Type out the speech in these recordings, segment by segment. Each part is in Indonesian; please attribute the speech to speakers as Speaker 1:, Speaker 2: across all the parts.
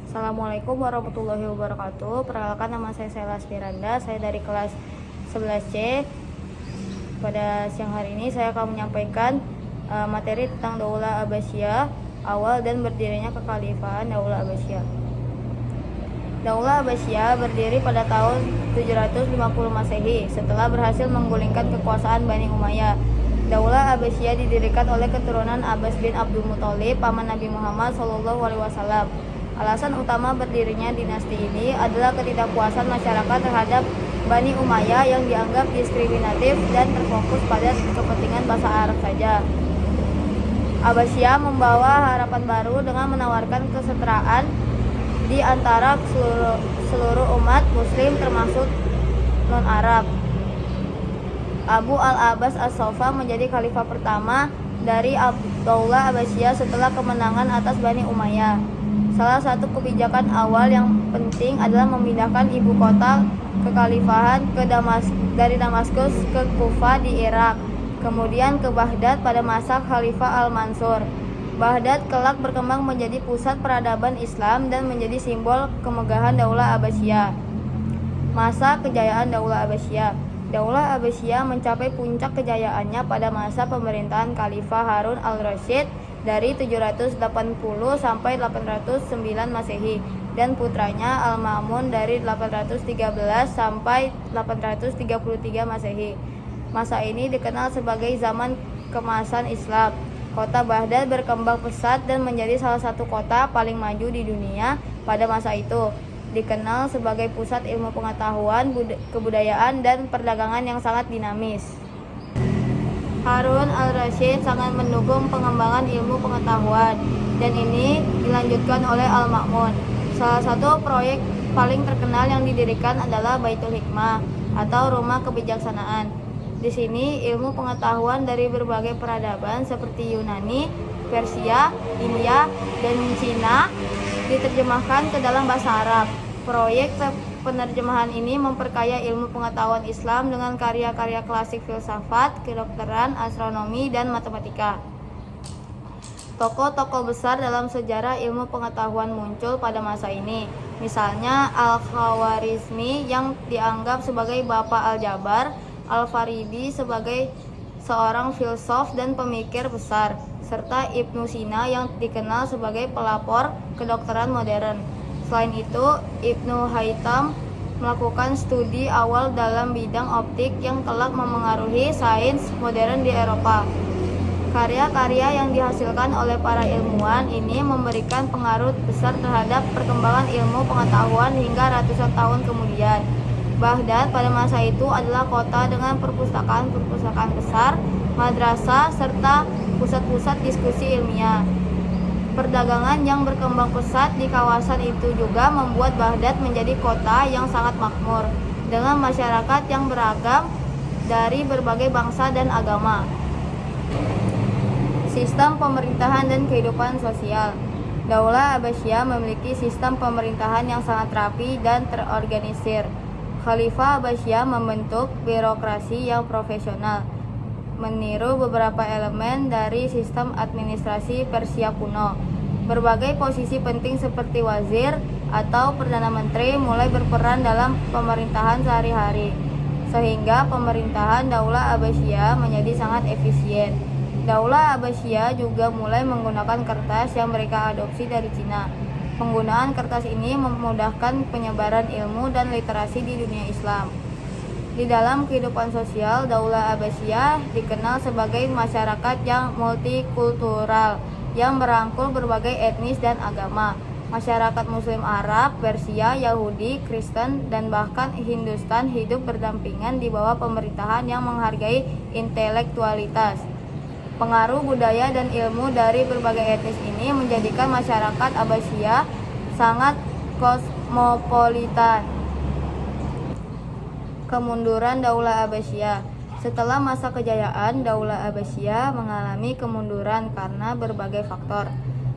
Speaker 1: Assalamualaikum warahmatullahi wabarakatuh. Perkenalkan, nama saya Sela Aspiranda. Saya dari kelas 11C. Pada siang hari ini saya akan menyampaikan materi tentang Daulah Abbasiyah, awal dan berdirinya kekhalifahan Daulah Abbasiyah. Daulah Abbasiyah berdiri pada tahun 750 Masehi setelah berhasil menggulingkan kekuasaan Bani Umayyah. Daulah Abbasiyah didirikan oleh keturunan Abbas bin Abdul Muthalib, paman Nabi Muhammad SAW. Alasan utama berdirinya dinasti ini adalah ketidakpuasan masyarakat terhadap Bani Umayyah yang dianggap diskriminatif dan terfokus pada kepentingan bahasa Arab saja. Abbasiyah membawa harapan baru dengan menawarkan kesetaraan di antara seluruh umat Muslim termasuk non-Arab. Abu al-Abbas as-Soffa menjadi khalifah pertama dari Daulah Abbasiyah setelah kemenangan atas Bani Umayyah. Salah satu kebijakan awal yang penting adalah memindahkan ibu kota kekhalifahan dari Damaskus ke Kufah di Irak, kemudian ke Baghdad pada masa Khalifah Al-Mansur. Baghdad kelak berkembang menjadi pusat peradaban Islam dan menjadi simbol kemegahan Daulah Abbasiyah. Masa kejayaan Daulah Abbasiyah. Daulah Abbasiyah mencapai puncak kejayaannya pada masa pemerintahan Khalifah Harun al-Rasyid dari 780 sampai 809 Masehi dan putranya Al-Ma'mun dari 813 sampai 833 Masehi. Masa ini dikenal sebagai zaman kemasan Islam. Kota Baghdad berkembang pesat dan menjadi salah satu kota paling maju di dunia pada masa itu. Dikenal sebagai pusat ilmu pengetahuan, kebudayaan, dan perdagangan yang sangat dinamis. Harun al-Rasyid sangat mendukung pengembangan ilmu pengetahuan, dan ini dilanjutkan oleh Al-Ma'mun. Salah satu proyek paling terkenal yang didirikan adalah Baitul Hikmah atau Rumah Kebijaksanaan. Di sini ilmu pengetahuan dari berbagai peradaban seperti Yunani, Persia, India, dan Cina diterjemahkan ke dalam bahasa Arab. Proyek penerjemahan ini memperkaya ilmu pengetahuan Islam dengan karya-karya klasik filsafat, kedokteran, astronomi, dan matematika. Tokoh-tokoh besar dalam sejarah ilmu pengetahuan muncul pada masa ini. Misalnya Al-Khawarizmi yang dianggap sebagai bapak Al-Jabar, Al-Faridi sebagai seorang filsuf dan pemikir besar, serta Ibnu Sina yang dikenal sebagai pelapor kedokteran modern. Selain itu, Ibnu Haytham melakukan studi awal dalam bidang optik yang kelak memengaruhi sains modern di Eropa. Karya-karya yang dihasilkan oleh para ilmuwan ini memberikan pengaruh besar terhadap perkembangan ilmu pengetahuan hingga ratusan tahun kemudian. Baghdad pada masa itu adalah kota dengan perpustakaan besar, madrasah, serta pusat-pusat diskusi ilmiah. Perdagangan yang berkembang pesat di kawasan itu juga membuat Baghdad menjadi kota yang sangat makmur, dengan masyarakat yang beragam dari berbagai bangsa dan agama. Sistem pemerintahan dan kehidupan sosial. Daulah Abbasiyah memiliki sistem pemerintahan yang sangat rapi dan terorganisir. Khalifah Abbasiyah membentuk birokrasi yang profesional, meniru beberapa elemen dari sistem administrasi Persia kuno. Berbagai posisi penting seperti wazir atau perdana menteri mulai berperan dalam pemerintahan sehari-hari, sehingga pemerintahan Daulah Abbasiyah menjadi sangat efisien. Daulah Abbasiyah juga mulai menggunakan kertas yang mereka adopsi dari Cina. Penggunaan kertas ini memudahkan penyebaran ilmu dan literasi di dunia Islam. Di dalam kehidupan sosial, Daulah Abbasiyah dikenal sebagai masyarakat yang multikultural, yang merangkul berbagai etnis dan agama. Masyarakat Muslim Arab, Persia, Yahudi, Kristen, dan bahkan Hindustan hidup berdampingan di bawah pemerintahan yang menghargai intelektualitas. Pengaruh budaya dan ilmu dari berbagai etnis ini menjadikan masyarakat Abbasiyah sangat kosmopolitan. Kemunduran Daulah Abbasiyah. Setelah masa kejayaan, Daulah Abbasiyah mengalami kemunduran karena berbagai faktor,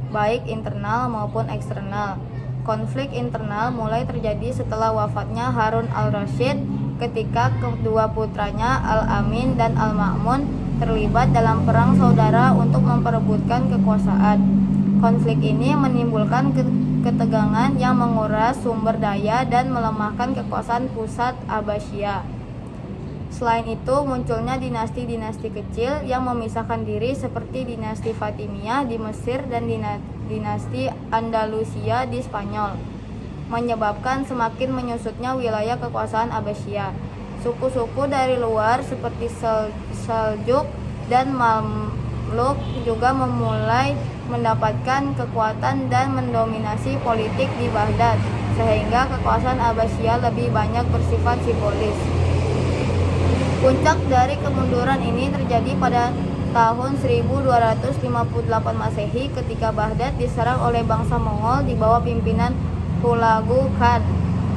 Speaker 1: baik internal maupun eksternal. Konflik internal mulai terjadi setelah wafatnya Harun al-Rasyid ketika kedua putranya Al-Amin dan Al-Ma'mun terlibat dalam perang saudara untuk memperebutkan kekuasaan. Konflik ini menimbulkan ketegangan yang menguras sumber daya dan melemahkan kekuasaan pusat Abbasiyah. Selain itu, munculnya dinasti-dinasti kecil yang memisahkan diri seperti dinasti Fatimiyah di Mesir dan dinasti Andalusia di Spanyol, menyebabkan semakin menyusutnya wilayah kekuasaan Abbasiyah. Suku-suku dari luar seperti Seljuk dan Mamluk juga memulai mendapatkan kekuatan dan mendominasi politik di Baghdad, sehingga kekuasaan Abbasiyah lebih banyak bersifat simbolis. Puncak dari kemunduran ini terjadi pada tahun 1258 Masehi ketika Baghdad diserang oleh bangsa Mongol di bawah pimpinan Hulagu Khan.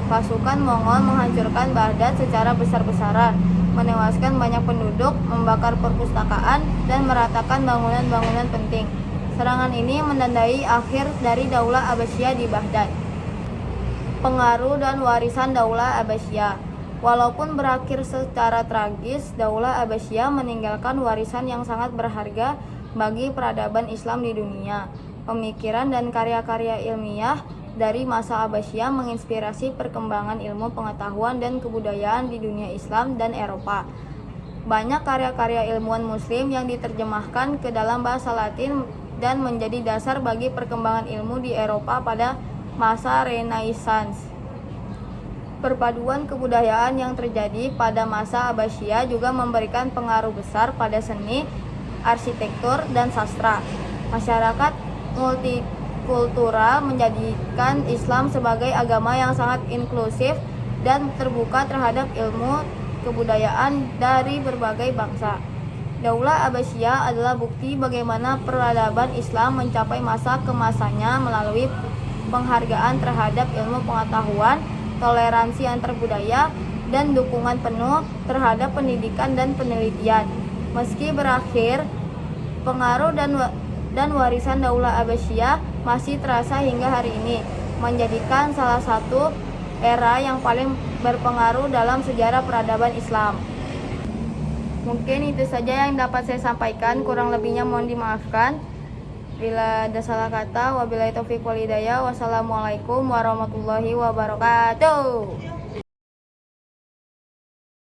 Speaker 1: Pasukan Mongol menghancurkan Baghdad secara besar-besaran, menewaskan banyak penduduk, membakar perpustakaan, dan meratakan bangunan-bangunan penting. Serangan ini menandai akhir dari Daulah Abbasiyah di Baghdad. Pengaruh dan warisan Daulah Abbasiyah. Walaupun berakhir secara tragis, Daulah Abbasiyah meninggalkan warisan yang sangat berharga bagi peradaban Islam di dunia. Pemikiran dan karya-karya ilmiah dari masa Abbasiyah menginspirasi perkembangan ilmu pengetahuan dan kebudayaan di dunia Islam dan Eropa. Banyak karya-karya ilmuwan Muslim yang diterjemahkan ke dalam bahasa Latin dan menjadi dasar bagi perkembangan ilmu di Eropa pada masa Renaissance. Perpaduan kebudayaan yang terjadi pada masa Abbasiyah juga memberikan pengaruh besar pada seni, arsitektur, dan sastra. Masyarakat multikultural menjadikan Islam sebagai agama yang sangat inklusif dan terbuka terhadap ilmu kebudayaan dari berbagai bangsa. Daulah Abbasiyah adalah bukti bagaimana peradaban Islam mencapai masa kemasannya melalui penghargaan terhadap ilmu pengetahuan, toleransi antar budaya, dan dukungan penuh terhadap pendidikan dan penelitian. Meski berakhir, pengaruh dan warisan Daulah Abbasiyah masih terasa hingga hari ini, menjadikan salah satu era yang paling berpengaruh dalam sejarah peradaban Islam. Mungkin itu saja yang dapat saya sampaikan, kurang lebihnya mohon dimaafkan. Bila ada salah kata, wabillahi taufiq wal hidayah. Wassalamualaikum warahmatullahi wabarakatuh.